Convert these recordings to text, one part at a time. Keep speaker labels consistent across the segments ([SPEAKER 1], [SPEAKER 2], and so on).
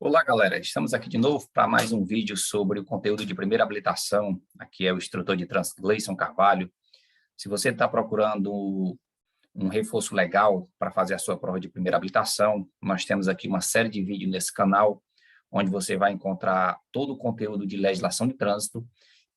[SPEAKER 1] Olá, galera. Estamos aqui de novo para mais um vídeo sobre o conteúdo de primeira habilitação. Aqui é o instrutor de trânsito Gleison Carvalho. Se você está procurando um reforço legal para fazer a sua prova de primeira habilitação, nós temos aqui uma série de vídeos nesse canal, onde você vai encontrar todo o conteúdo de legislação de trânsito,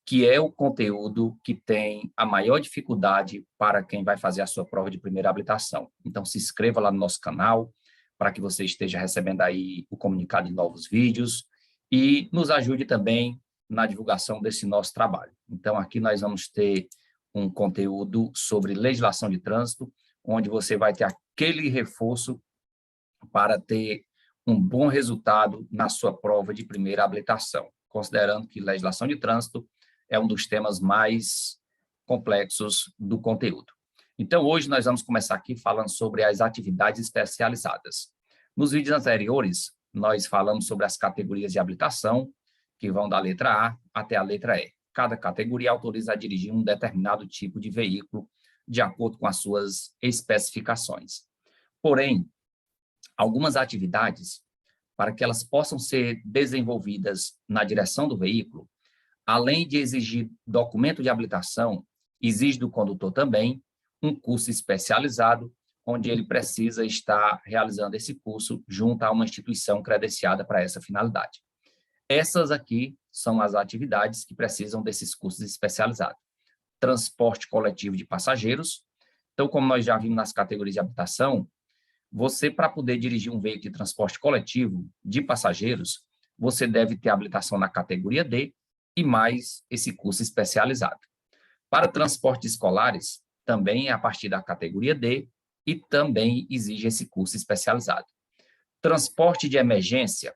[SPEAKER 1] que é o conteúdo que tem a maior dificuldade para quem vai fazer a sua prova de primeira habilitação. Então, se inscreva lá no nosso canal, para que você esteja recebendo aí o comunicado de novos vídeos e nos ajude também na divulgação desse nosso trabalho. Então, aqui nós vamos ter um conteúdo sobre legislação de trânsito, onde você vai ter aquele reforço para ter um bom resultado na sua prova de primeira habilitação, considerando que legislação de trânsito é um dos temas mais complexos do conteúdo. Então, hoje nós vamos começar aqui falando sobre as atividades especializadas. Nos vídeos anteriores, nós falamos sobre as categorias de habilitação, que vão da letra A até a letra E. Cada categoria autoriza a dirigir um determinado tipo de veículo, de acordo com as suas especificações. Porém, algumas atividades, para que elas possam ser desenvolvidas na direção do veículo, além de exigir documento de habilitação, exige do condutor também um curso especializado, onde ele precisa estar realizando esse curso junto a uma instituição credenciada para essa finalidade. Essas aqui são as atividades que precisam desses cursos especializados. Transporte coletivo de passageiros. Então, como nós já vimos nas categorias de habilitação, você, para poder dirigir um veículo de transporte coletivo de passageiros, você deve ter habilitação na categoria D e mais esse curso especializado. Para transportes escolares, também é a partir da categoria D e também exige esse curso especializado. Transporte de emergência,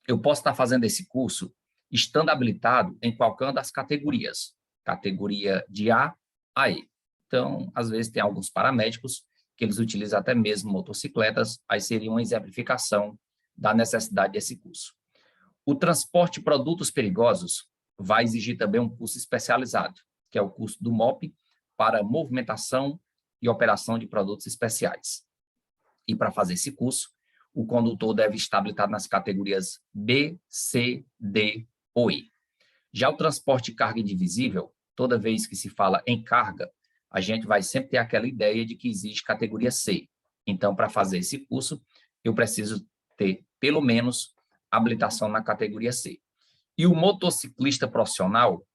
[SPEAKER 1] eu posso estar fazendo esse curso estando habilitado em qualquer uma das categorias, categoria de A a E. Então, às vezes tem alguns paramédicos que eles utilizam até mesmo motocicletas, aí seria uma exemplificação da necessidade desse curso. O transporte de produtos perigosos vai exigir também um curso especializado, que é o curso do MOP, para movimentação e operação de produtos especiais. E para fazer esse curso, o condutor deve estar habilitado nas categorias B, C, D ou E. Já o transporte de carga indivisível, toda vez que se fala em carga, a gente vai sempre ter aquela ideia de que existe categoria C. Então, para fazer esse curso, eu preciso ter, pelo menos, habilitação na categoria C. E o motociclista profissional,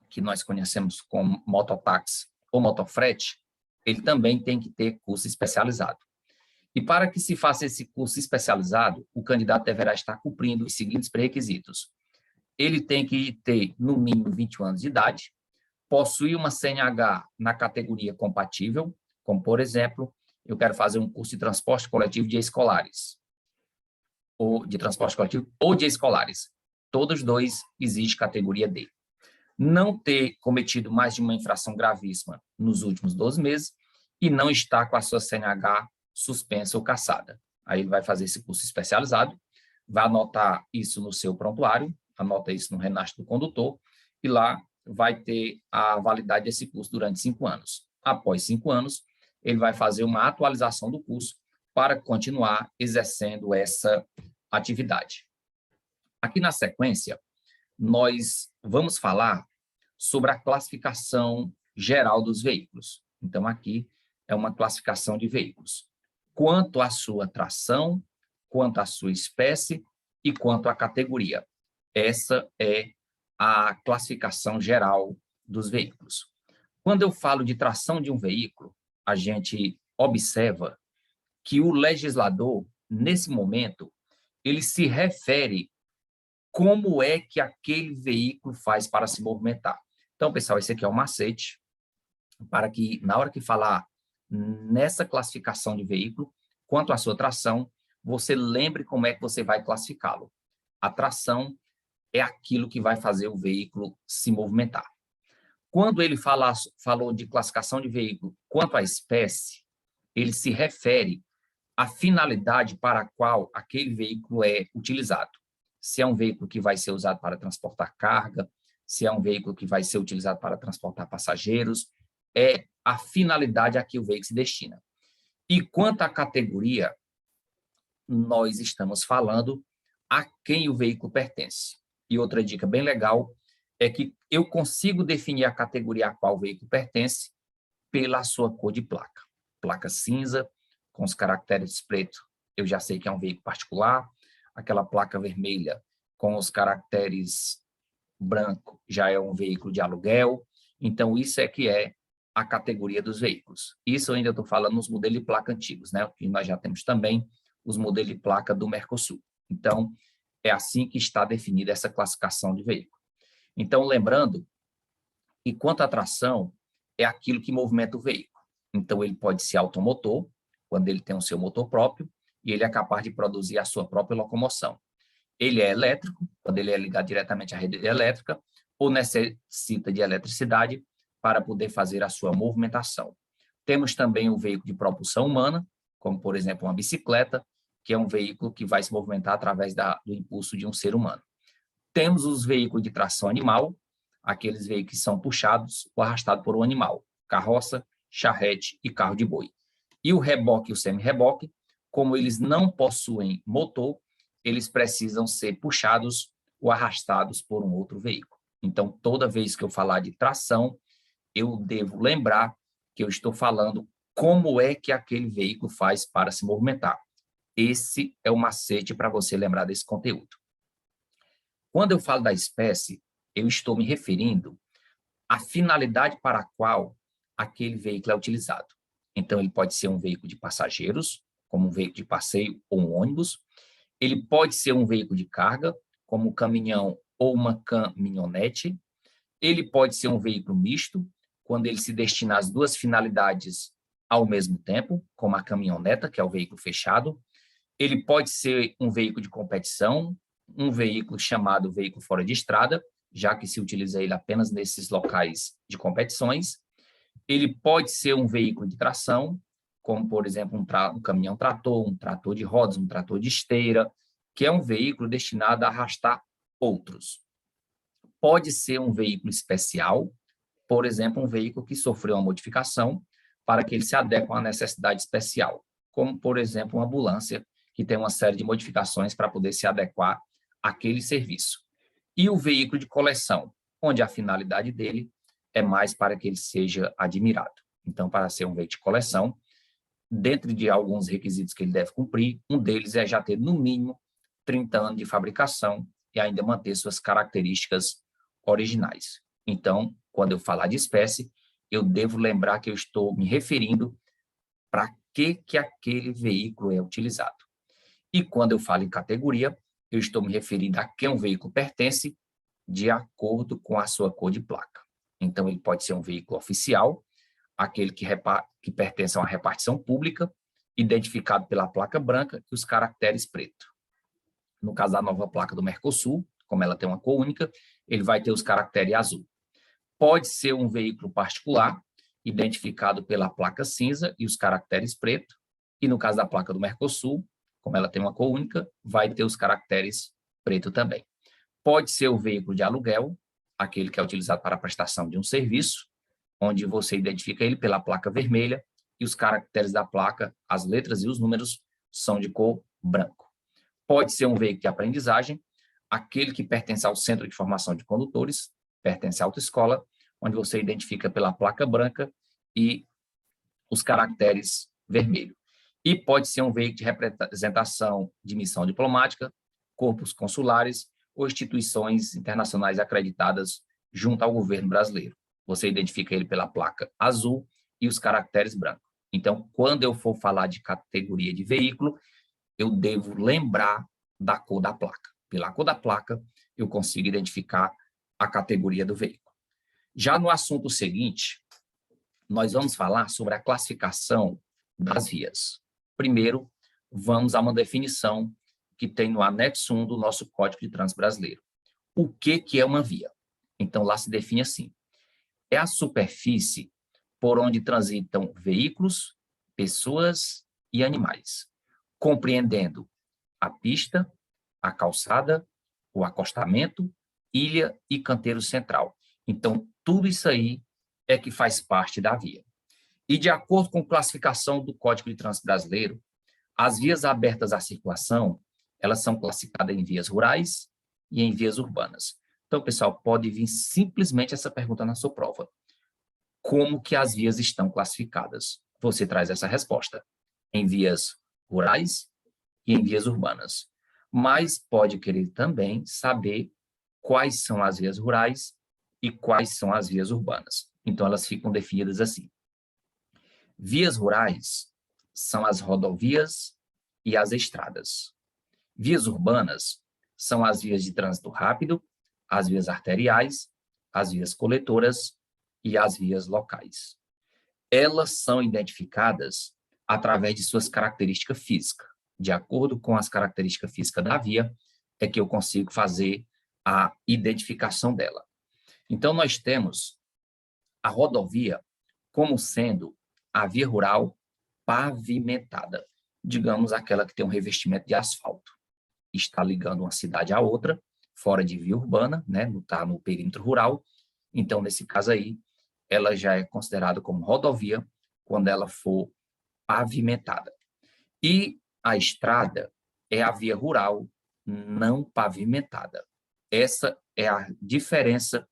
[SPEAKER 1] que nós conhecemos como mototáxi ou motofrete, ele também tem que ter curso especializado. E para que se faça esse curso especializado, o candidato deverá estar cumprindo os seguintes pré-requisitos. Ele tem que ter, no mínimo, 21 anos de idade, possuir uma CNH na categoria compatível, como, por exemplo, eu quero fazer um curso de transporte coletivo de escolares, ou de transporte coletivo ou de escolares. Todos dois exigem categoria D. Não ter cometido mais de uma infração gravíssima nos últimos 12 meses e não estar com a sua CNH suspensa ou cassada. Aí ele vai fazer esse curso especializado, vai anotar isso no seu prontuário, anota isso no renastro do condutor, e lá vai ter a validade desse curso durante 5 anos. Após 5 anos, ele vai fazer uma atualização do curso para continuar exercendo essa atividade. Aqui na sequência, nós vamos falar sobre a classificação geral dos veículos. Então, aqui é uma classificação de veículos. Quanto à sua tração, quanto à sua espécie e quanto à categoria. Essa é a classificação geral dos veículos. Quando eu falo de tração de um veículo, a gente observa que o legislador, nesse momento, ele se refere como é que aquele veículo faz para se movimentar. Então, pessoal, esse aqui é um macete para que, na hora que falar nessa classificação de veículo, quanto à sua tração, você lembre como é que você vai classificá-lo. A tração é aquilo que vai fazer o veículo se movimentar. Quando ele falou de classificação de veículo quanto à espécie, ele se refere à finalidade para a qual aquele veículo é utilizado. Se é um veículo que vai ser usado para transportar carga, se é um veículo que vai ser utilizado para transportar passageiros, é a finalidade a que o veículo se destina. E quanto à categoria, nós estamos falando a quem o veículo pertence. E outra dica bem legal é que eu consigo definir a categoria a qual o veículo pertence pela sua cor de placa. Placa cinza, com os caracteres preto, eu já sei que é um veículo particular. Aquela placa vermelha com os caracteres branco já é um veículo de aluguel. Então, isso é que é a categoria dos veículos. Isso eu ainda estou falando nos modelos de placa antigos, né? Que nós já temos também os modelos de placa do Mercosul. Então, é assim que está definida essa classificação de veículo. Então, lembrando que quanto à tração, é aquilo que movimenta o veículo. Então, ele pode ser automotor, quando ele tem o seu motor próprio, e ele é capaz de produzir a sua própria locomoção. Ele é elétrico, quando ele é ligado diretamente à rede elétrica, ou necessita de eletricidade para poder fazer a sua movimentação. Temos também o veículo de propulsão humana, como, por exemplo, uma bicicleta, que é um veículo que vai se movimentar através do impulso de um ser humano. Temos os veículos de tração animal, aqueles veículos que são puxados ou arrastados por um animal, carroça, charrete e carro de boi. E o reboque e o semi-reboque, como eles não possuem motor, eles precisam ser puxados ou arrastados por um outro veículo. Então, toda vez que eu falar de tração, eu devo lembrar que eu estou falando como é que aquele veículo faz para se movimentar. Esse é o macete para você lembrar desse conteúdo. Quando eu falo da espécie, eu estou me referindo à finalidade para a qual aquele veículo é utilizado. Então, ele pode ser um veículo de passageiros, como um veículo de passeio ou um ônibus. Ele pode ser um veículo de carga, como um caminhão ou uma caminhonete. Ele pode ser um veículo misto, quando ele se destina às duas finalidades ao mesmo tempo, como a caminhoneta, que é o veículo fechado. Ele pode ser um veículo de competição, um veículo chamado veículo fora de estrada, já que se utiliza ele apenas nesses locais de competições. Ele pode ser um veículo de tração, como, por exemplo, um caminhão-trator, um trator de rodas, um trator de esteira, que é um veículo destinado a arrastar outros. Pode ser um veículo especial, por exemplo, um veículo que sofreu uma modificação para que ele se adeque a uma necessidade especial, como, por exemplo, uma ambulância, que tem uma série de modificações para poder se adequar àquele serviço. E o veículo de coleção, onde a finalidade dele é mais para que ele seja admirado. Então, para ser um veículo de coleção, dentro de alguns requisitos que ele deve cumprir, um deles é já ter, no mínimo, 30 anos de fabricação e ainda manter suas características originais. Então, quando eu falar de espécie, eu devo lembrar que eu estou me referindo para que aquele veículo é utilizado. E quando eu falo em categoria, eu estou me referindo a quem um veículo pertence de acordo com a sua cor de placa. Então, ele pode ser um veículo oficial, aquele que pertence a uma repartição pública, identificado pela placa branca e os caracteres preto. No caso da nova placa do Mercosul, como ela tem uma cor única, ele vai ter os caracteres azul. Pode ser um veículo particular, identificado pela placa cinza e os caracteres preto, e no caso da placa do Mercosul, como ela tem uma cor única, vai ter os caracteres preto também. Pode ser o veículo de aluguel, aquele que é utilizado para a prestação de um serviço, onde você identifica ele pela placa vermelha e os caracteres da placa, as letras e os números, são de cor branco. Pode ser um veículo de aprendizagem, aquele que pertence ao Centro de Formação de Condutores, pertence à autoescola, onde você identifica pela placa branca e os caracteres vermelhos. E pode ser um veículo de representação de missão diplomática, corpos consulares ou instituições internacionais acreditadas junto ao governo brasileiro. Você identifica ele pela placa azul e os caracteres brancos. Então, quando eu for falar de categoria de veículo, eu devo lembrar da cor da placa. Pela cor da placa, eu consigo identificar a categoria do veículo. Já no assunto seguinte, nós vamos falar sobre a classificação das vias. Primeiro, vamos a uma definição que tem no anexo 1 do nosso Código de Trânsito Brasileiro. O que é uma via? Então, lá se define assim: é a superfície por onde transitam veículos, pessoas e animais, compreendendo a pista, a calçada, o acostamento, ilha e canteiro central. Então, tudo isso aí é que faz parte da via. E, de acordo com a classificação do Código de Trânsito Brasileiro, as vias abertas à circulação, Elas são classificadas em vias rurais e em vias urbanas. Então, pessoal, pode vir simplesmente essa pergunta na sua prova. Como que as vias estão classificadas? Você traz essa resposta. Em vias rurais e em vias urbanas. Mas pode querer também saber quais são as vias rurais e quais são as vias urbanas. Então, elas ficam definidas assim. Vias rurais são as rodovias e as estradas. Vias urbanas são as vias de trânsito rápido, as vias arteriais, as vias coletoras e as vias locais. Elas são identificadas através de suas características físicas. De acordo com as características físicas da via, é que eu consigo fazer a identificação dela. Então, nós temos a rodovia como sendo a via rural pavimentada, digamos aquela que tem um revestimento de asfalto. Está ligando uma cidade à outra, fora de via urbana, né? Está no perímetro rural. Então, nesse caso aí, ela já é considerada como rodovia quando ela for pavimentada. E a estrada é a via rural não pavimentada. Essa é a diferença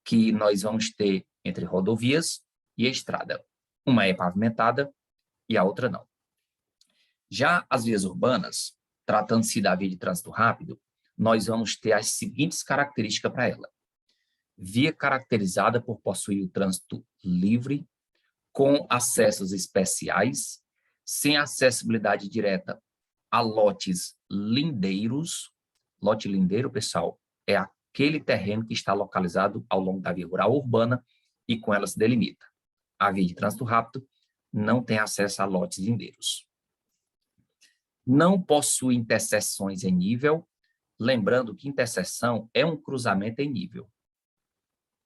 [SPEAKER 1] que nós vamos ter entre rodovias e estrada. Uma é pavimentada e a outra não. Já as vias urbanas, tratando-se da via de trânsito rápido, nós vamos ter as seguintes características para ela. Via caracterizada por possuir o trânsito livre, com acessos especiais, sem acessibilidade direta a lotes lindeiros. Lote lindeiro, pessoal, é aquele terreno que está localizado ao longo da via rural urbana e com ela se delimita. A via de trânsito rápido não tem acesso a lotes lindeiros. Não possui interseções em nível, lembrando que interseção é um cruzamento em nível,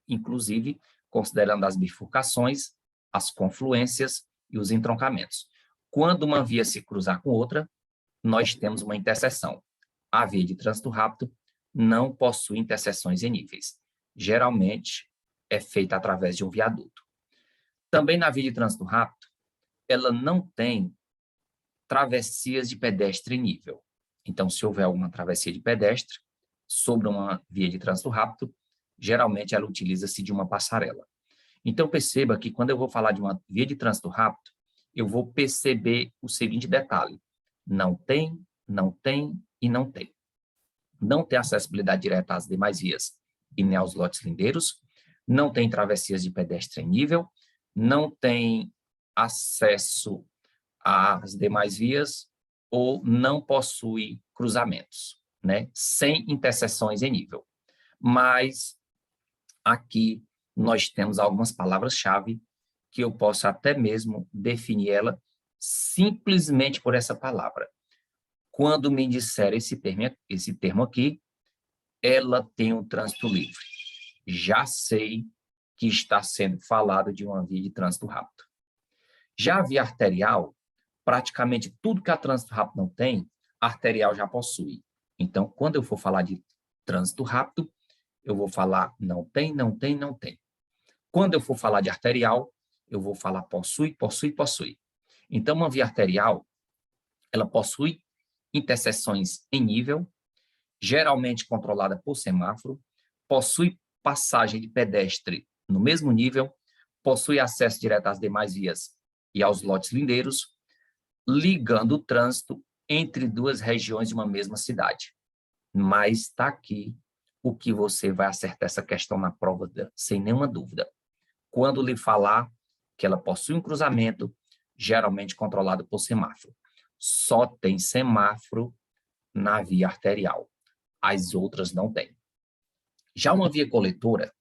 [SPEAKER 1] inclusive considerando as bifurcações, as confluências e os entroncamentos. Quando uma via se cruzar com outra, nós temos uma interseção. A via de trânsito rápido não possui interseções em níveis. Geralmente, é feita através de um viaduto. Também na via de trânsito rápido, ela não tem travessias de pedestre em nível. Então, se houver alguma travessia de pedestre sobre uma via de trânsito rápido, geralmente ela utiliza-se de uma passarela. Então, perceba que quando eu vou falar de uma via de trânsito rápido, eu vou perceber o seguinte detalhe: não tem, não tem e não tem. Não tem acessibilidade direta às demais vias e nem aos lotes lindeiros, não tem travessias de pedestre em nível, não tem acesso às demais vias ou não possui cruzamentos, né? Sem interseções em nível. Mas aqui nós temos algumas palavras-chave que eu posso até mesmo definir ela simplesmente por essa palavra. Quando me disser esse termo aqui, ela tem um trânsito livre. Já sei que está sendo falado de uma via de trânsito rápido. Já a via arterial, praticamente tudo que a trânsito rápido não tem, a arterial já possui. Então, quando eu for falar de trânsito rápido, eu vou falar não tem, não tem, não tem. Quando eu for falar de arterial, eu vou falar possui, possui, possui. Então, uma via arterial, ela possui interseções em nível, geralmente controlada por semáforo, possui passagem de pedestre no mesmo nível, possui acesso direto às demais vias e aos lotes lindeiros, ligando o trânsito entre duas regiões de uma mesma cidade. Mas está aqui o que você vai acertar essa questão na prova sem nenhuma dúvida. Quando lhe falar que ela possui um cruzamento, geralmente controlado por semáforo. Só tem semáforo na via arterial. As outras não têm. Já uma via coletora,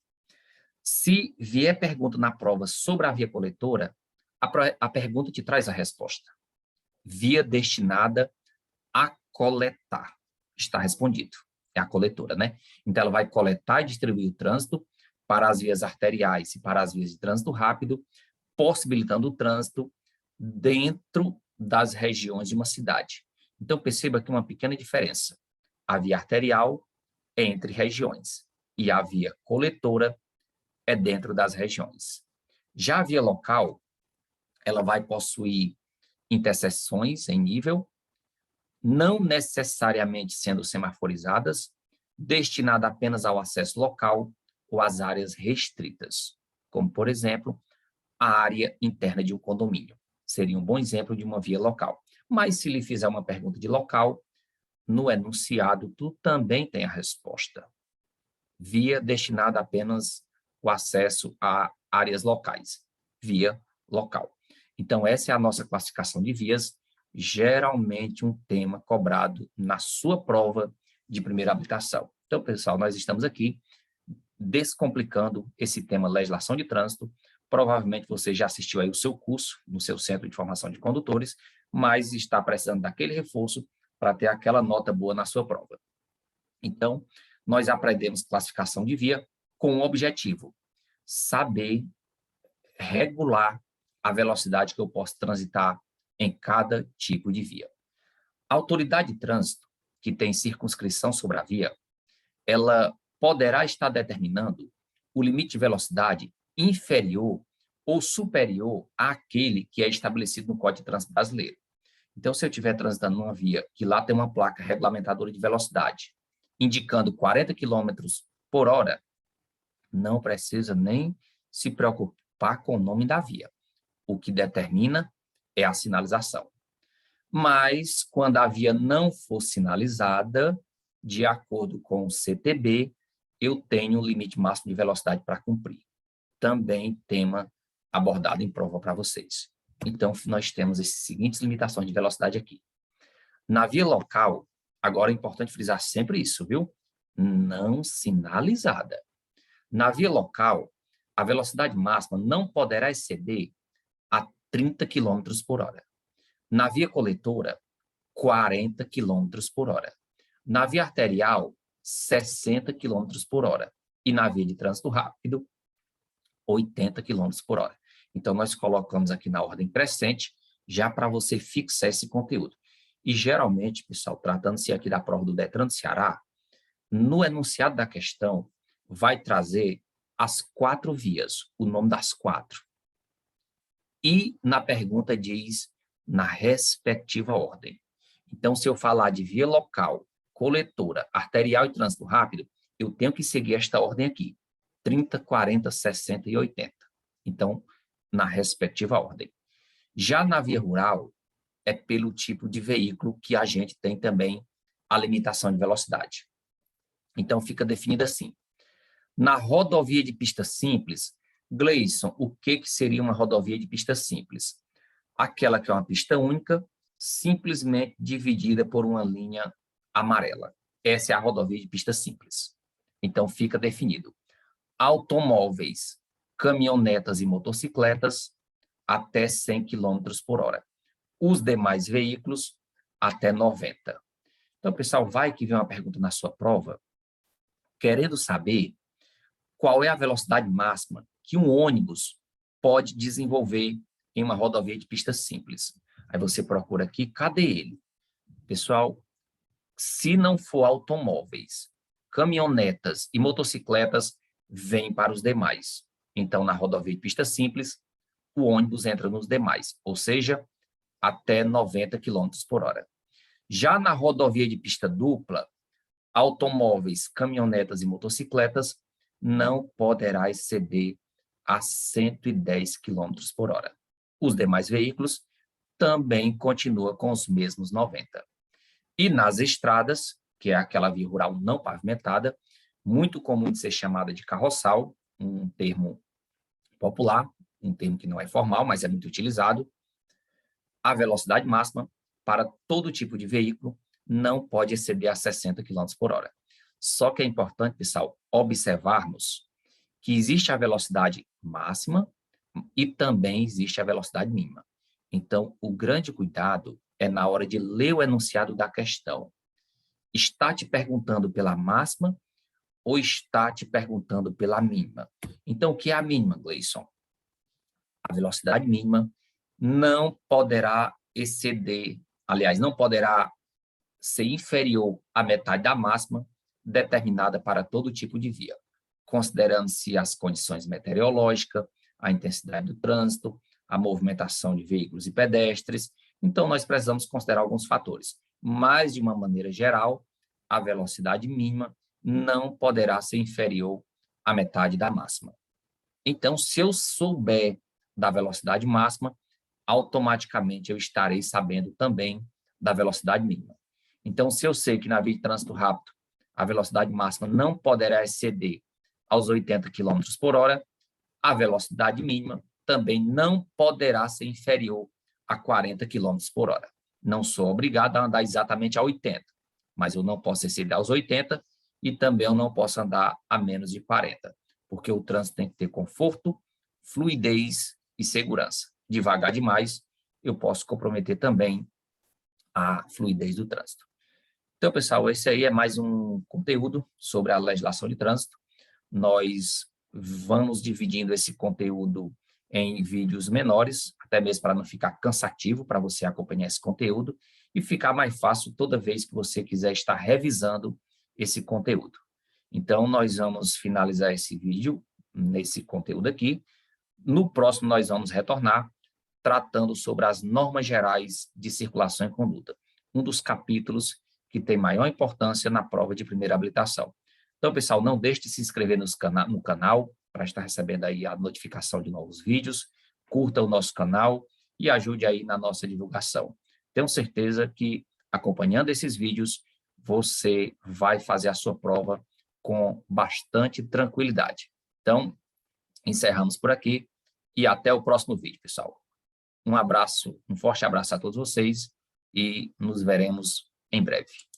[SPEAKER 1] se vier pergunta na prova sobre a via coletora, a pergunta te traz a resposta. Via destinada a coletar. Está respondido. É a coletora, né? Então, ela vai coletar e distribuir o trânsito para as vias arteriais e para as vias de trânsito rápido, possibilitando o trânsito dentro das regiões de uma cidade. Então, perceba aqui uma pequena diferença. A via arterial é entre regiões e a via coletora é dentro das regiões. Já a via local, ela vai possuir interseções em nível, não necessariamente sendo semaforizadas, destinada apenas ao acesso local ou às áreas restritas, como, por exemplo, a área interna de um condomínio. Seria um bom exemplo de uma via local. Mas se lhe fizer uma pergunta de local, no enunciado, tu também tem a resposta. Via destinada apenas o acesso a áreas locais. Via local. Então, essa é a nossa classificação de vias, geralmente um tema cobrado na sua prova de primeira habilitação. Então, pessoal, nós estamos aqui descomplicando esse tema legislação de trânsito. Provavelmente você já assistiu aí o seu curso no seu Centro de Formação de Condutores, mas está precisando daquele reforço para ter aquela nota boa na sua prova. Então, nós aprendemos classificação de via com o objetivo: saber regular a velocidade que eu posso transitar em cada tipo de via. A autoridade de trânsito, que tem circunscrição sobre a via, ela poderá estar determinando o limite de velocidade inferior ou superior àquele que é estabelecido no Código de Trânsito Brasileiro. Então, se eu estiver transitando numa via que lá tem uma placa regulamentadora de velocidade, indicando 40 km por hora, não precisa nem se preocupar com o nome da via. O que determina é a sinalização. Mas, quando a via não for sinalizada, de acordo com o CTB, eu tenho um limite máximo de velocidade para cumprir. Também tema abordado em prova para vocês. Então, nós temos essas seguintes limitações de velocidade aqui. Na via local, agora é importante frisar sempre isso, viu? Não sinalizada. Na via local, a velocidade máxima não poderá exceder a 30 km por hora. Na via coletora, 40 km por hora. Na via arterial, 60 km por hora. E na via de trânsito rápido, 80 km por hora. Então, nós colocamos aqui na ordem crescente, já para você fixar esse conteúdo. E, geralmente, pessoal, tratando-se aqui da prova do Detran do Ceará, no enunciado da questão, vai trazer as 4 vias, o nome das 4. E na pergunta diz na respectiva ordem. Então, se eu falar de via local, coletora, arterial e trânsito rápido, eu tenho que seguir esta ordem aqui, 30, 40, 60 e 80. Então, na respectiva ordem. Já na via rural, é pelo tipo de veículo que a gente tem também a limitação de velocidade. Então, fica definido assim. Na rodovia de pista simples, Gleison, o que seria uma rodovia de pista simples? Aquela que é uma pista única, simplesmente dividida por uma linha amarela. Essa é a rodovia de pista simples. Então, fica definido. Automóveis, caminhonetas e motocicletas, até 100 km por hora. Os demais veículos, até 90. Então, pessoal, vai que vem uma pergunta na sua prova, querendo saber qual é a velocidade máxima que um ônibus pode desenvolver em uma rodovia de pista simples. Aí você procura aqui, cadê ele? Pessoal, se não for automóveis, caminhonetas e motocicletas, vem para os demais. Então, na rodovia de pista simples, o ônibus entra nos demais, ou seja, até 90 km por hora. Já na rodovia de pista dupla, automóveis, caminhonetas e motocicletas não poderá exceder a 110 km por hora. Os demais veículos também continuam com os mesmos 90. E nas estradas, que é aquela via rural não pavimentada, muito comum de ser chamada de carroçal, um termo popular, um termo que não é formal, mas é muito utilizado, a velocidade máxima para todo tipo de veículo não pode exceder a 60 km por hora. Só que é importante, pessoal, observarmos que existe a velocidade máxima e também existe a velocidade mínima. Então, o grande cuidado é na hora de ler o enunciado da questão. Está te perguntando pela máxima ou está te perguntando pela mínima? Então, o que é a mínima, Gleison? A velocidade mínima não poderá exceder, aliás, não poderá ser inferior à metade da máxima determinada para todo tipo de via, considerando-se as condições meteorológicas, a intensidade do trânsito, a movimentação de veículos e pedestres. Então, nós precisamos considerar alguns fatores. mas, de uma maneira geral, a velocidade mínima não poderá ser inferior à metade da máxima. Então, se eu souber da velocidade máxima, automaticamente eu estarei sabendo também da velocidade mínima. Então, se eu sei que na via de trânsito rápido a velocidade máxima não poderá exceder aos 80 km por hora, a velocidade mínima também não poderá ser inferior a 40 km por hora. Não sou obrigado a andar exatamente a 80, mas eu não posso exceder aos 80 e também eu não posso andar a menos de 40, porque o trânsito tem que ter conforto, fluidez e segurança. Devagar demais, eu posso comprometer também a fluidez do trânsito. Então, pessoal, esse aí é mais um conteúdo sobre a legislação de trânsito. Nós vamos dividindo esse conteúdo em vídeos menores, até mesmo para não ficar cansativo para você acompanhar esse conteúdo e ficar mais fácil toda vez que você quiser estar revisando esse conteúdo. Então, nós vamos finalizar esse vídeo nesse conteúdo aqui. No próximo, nós vamos retornar tratando sobre as normas gerais de circulação e conduta, um dos capítulos que tem maior importância na prova de primeira habilitação. Então, pessoal, não deixe de se inscrever no canal para estar recebendo aí a notificação de novos vídeos, curta o nosso canal e ajude aí na nossa divulgação. Tenho certeza que, acompanhando esses vídeos, você vai fazer a sua prova com bastante tranquilidade. Então, encerramos por aqui e até o próximo vídeo, pessoal. Um abraço, um forte abraço a todos vocês e nos veremos em breve.